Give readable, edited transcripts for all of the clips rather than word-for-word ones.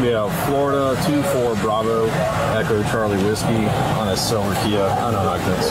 Yeah, Florida 24 Bravo Echo Charlie Whiskey on a silver Kia. I don't like this.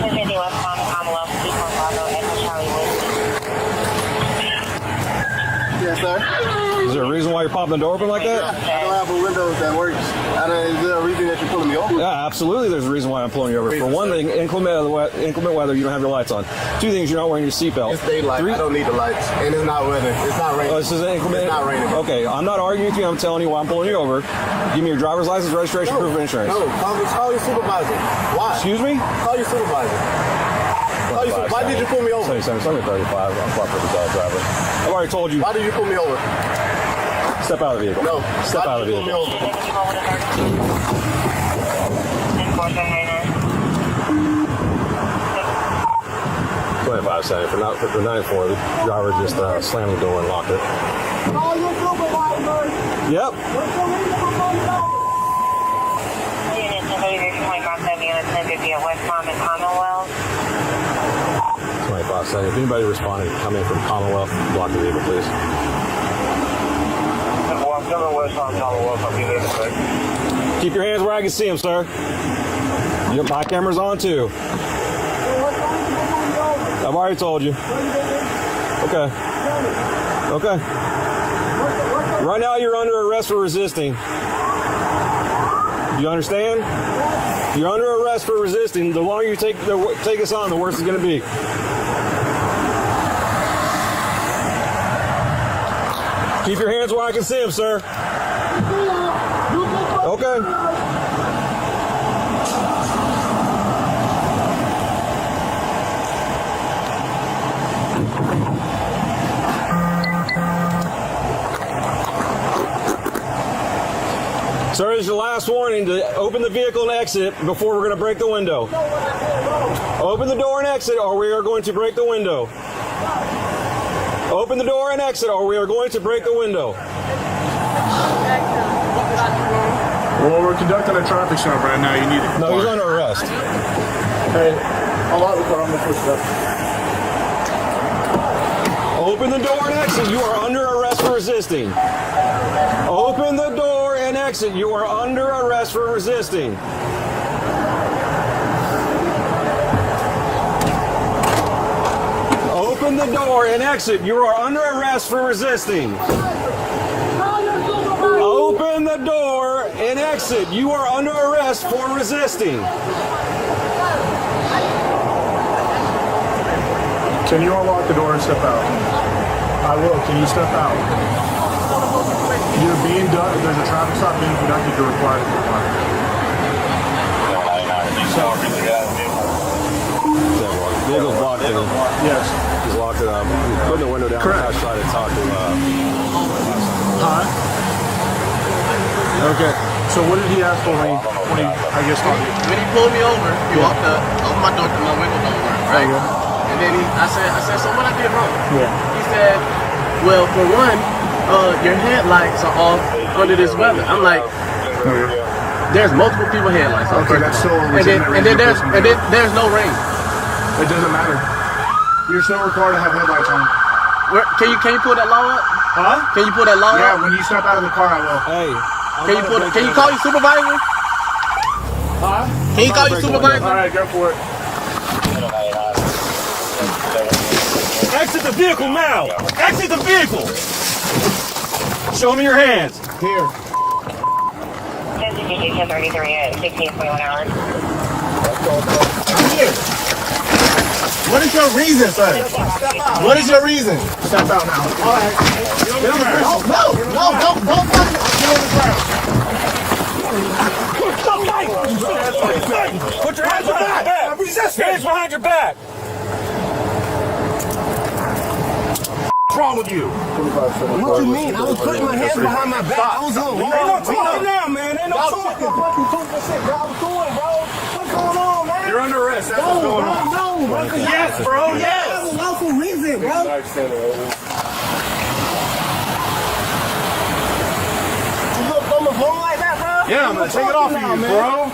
250 westbound Commonwealth 24 Bravo Echo Charlie Whiskey. Yes, sir. Is there a reason why you're popping the door open like that? I don't have a window that works. Is there a reason that you're pulling me over? Yeah, absolutely. There's a reason why I'm pulling you over. For one thing, inclement weather, you don't have your lights on. Two things, you're not wearing your seatbelt. It's daylight. I don't need the lights. And it's not weather. It's not raining. Oh, this is inclement. It's not raining. Okay, I'm not arguing with you. I'm telling you why I'm pulling you over. Give me your driver's license, registration, proof of insurance. No, call your supervisor. Why? Excuse me? Call your supervisor. Why did you pull me over? 77, 35. I'm a proper driver. I've already told you. Why did you pull me over? Step out of the vehicle. No. Step out of the vehicle. 25 seconds. For 94, the driver just slammed the door and locked it. Call your supervisor. Yep. Unit 1033 at West Palm and Commonwealth. 25 seconds. If anybody responding, come in from Commonwealth, block the vehicle, please. Well, I'm coming west on Commonwealth. I'll be there in a sec. Keep your hands where I can see them, sir. Yep, my camera's on too. I've already told you. Okay. Okay. Right now you're under arrest for resisting. You understand? You're under arrest for resisting. The longer you take us on, the worse it's going to be. Keep your hands where I can see them, sir. Okay. Sir, this is your last warning to open the vehicle and exit before we're going to break the window. Open the door and exit or we are going to break the window. Open the door and exit or we are going to break the window. Well, we're conducting a traffic stop right now. You need to No, he's under arrest. Hey, I'll lock the car. I'm going to push it up. Open the door and exit. You are under arrest for resisting. Open the door and exit. You are under arrest for resisting. Open the door and exit. You are under arrest for resisting. Open the door and exit. You are under arrest for resisting. Can you unlock the door and step out? I will. Can you step out? You're being done. There's a traffic stop being conducted. You're required to comply. Vehicle's locked in. Yes. He's locked it up. He's putting the window down. Correct. I was trying to talk to Huh? Okay. So what did he ask for when he I guess, talked to you? When he pulled me over, he walked up, opened my door, my window don't work, right? And then I said, so what I did wrong? Yeah. He said, well, for one, your headlights are off under this weather. I'm like, there's multiple people headlights off. Okay, that's still and then there's no rain. It doesn't matter. You're still required to have headlights on. Can you pull that law up? Huh? Can you pull that law up? Yeah, when you step out of the car, I will. Hey. Can you call your supervisor? Huh? Can you call your supervisor? All right, go for it. Exit the vehicle now! Exit the vehicle! Show me your hands. Here. 1033 at 16.1 hours. Here. What is your reason, sir? What is your reason? Step out now. All right. Get on the ground. No, don't touch it. Get on the ground. Put your hands behind your back! Hands behind your back! What's wrong with you? What you mean? I was putting my hands behind my back. I was on. Ain't no talking now, man. Ain't no talking. Fucking shit, bro. I was doing, bro. What's going on, man? You're under arrest. That's what's going on. No, bro. Yes, bro. Yes. That was lawful reason, bro. You look on my phone like that, bro? Yeah, I'm gonna take it off of you, bro.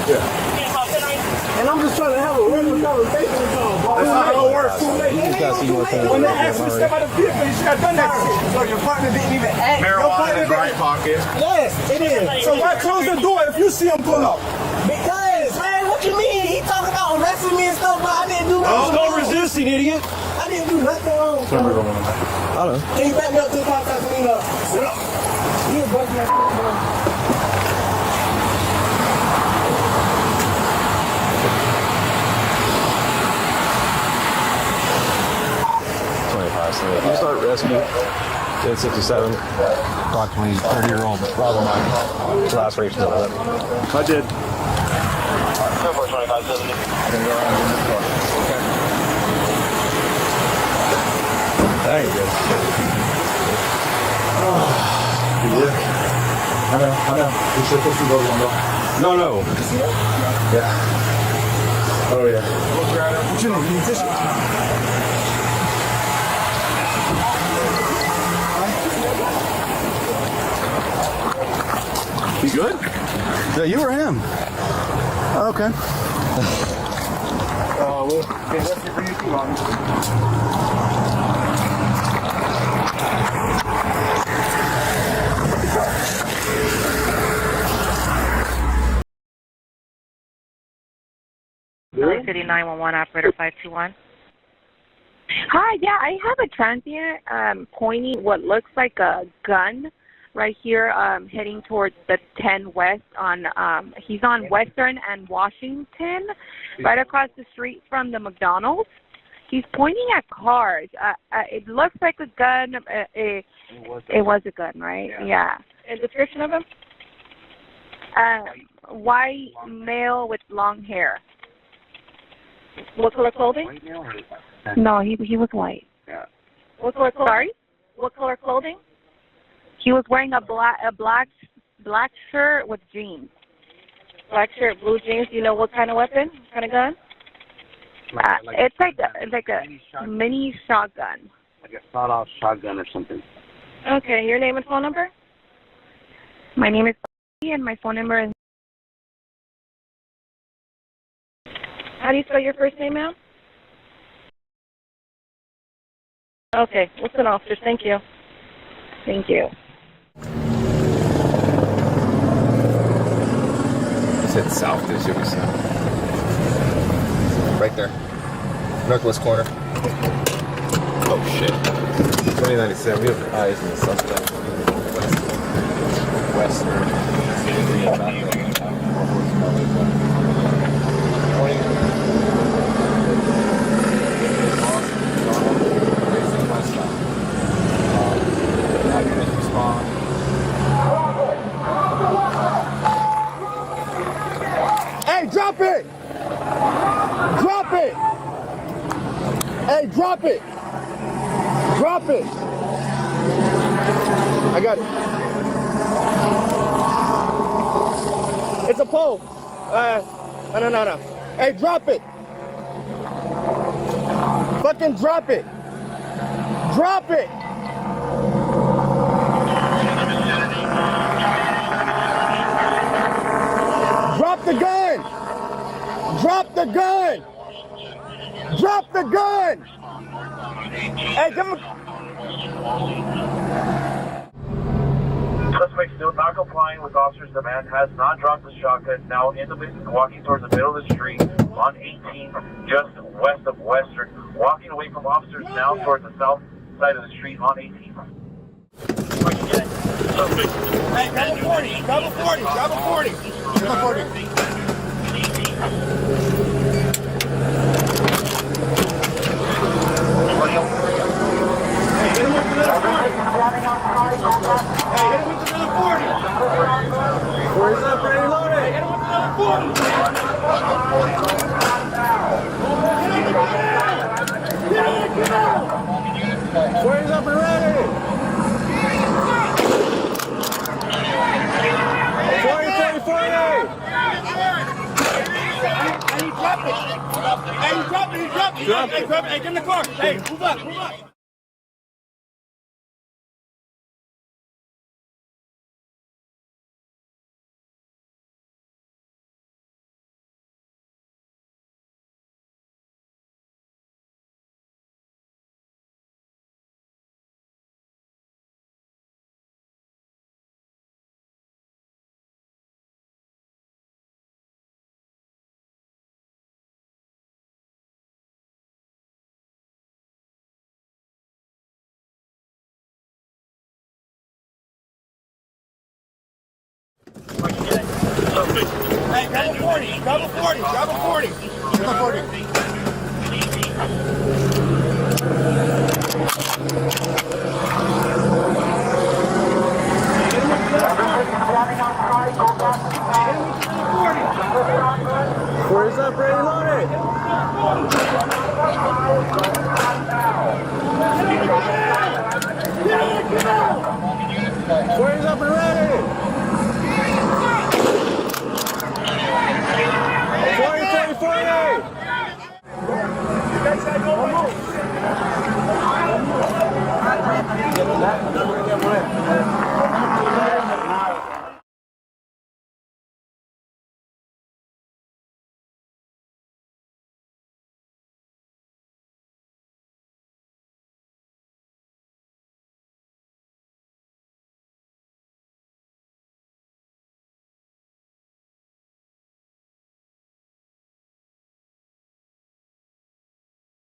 Yeah, And I'm just trying to have a regular conversation with y'all, bro. That's not how it works. When they asked me to step out of the vehicle, you should have done that shit. So your partner didn't even ask. Marijuana in his right pocket. Yes, it is. So why close the door if you see him pull up? Because, man, what you mean? He talking about arresting me and stuff, but I didn't do nothing. Stop resisting, idiot. I didn't do nothing wrong. I don't know. Can you back me up to the car so I can clean up? You was busting that shit, bro. You start rescue. 1067. Approximately 30-year-old Bravo Mike. Last race done that. I did. Thank you. I know. You should put some those on though. No. Yeah. Oh yeah. What you need? You need tissue? You good? Yeah, you or him? Okay. Well, that's it for you too, City 911 operator 521. Hi, yeah, I have a transient pointing what looks like a gun right here, heading towards the 10 West on, he's on Western and Washington, right across the street from the McDonald's. He's pointing at cars. It looks like a gun. It was a gun, right? Yeah. And description of him? White male with long hair. What color clothing? No, he was white. What color clothing? Sorry? What color clothing? He was wearing a black shirt with jeans. Black shirt, blue jeans. Do you know what kind of weapon? What kind of gun? It's like a mini shotgun. Like a sawed-off shotgun or something. Okay, your name and phone number? My name is and my phone number is. How do you spell your first name, ma'am? Okay, listen, officers. Thank you. Thank you. It's head south, there should be some. Right there. Northwest corner. Oh shit. 2097, we have eyes in the suspect. Western. Hey, drop it! Drop it! Hey, drop it! Drop it! I got it. It's a pole. No. Hey, drop it! Fucking drop it! Drop it! Drop the gun! Drop the gun! Drop the gun! Hey, give him. Suspect still not complying with officers' demand, has not dropped the shotgun, now in the business, walking towards the middle of the street on 18, just west of Western, walking away from officers now towards the south side of the street on 18. Hey, grab a 40, grab a 40, grab a 40. Grab a 40. Hey, hit him with another 40. Hey, hit him with another 40. Where's up, ready, loaded? Hit him with another 40. Get out! Where's up and ready? 40. Hey, drop it. Hey, drop it. Hey, grab it. Hey, get in the car. Hey, move up. Hey, grab a 40. Grab a 40. Grab a 40. Grab a 40. Where's up, ready, loaded? Where's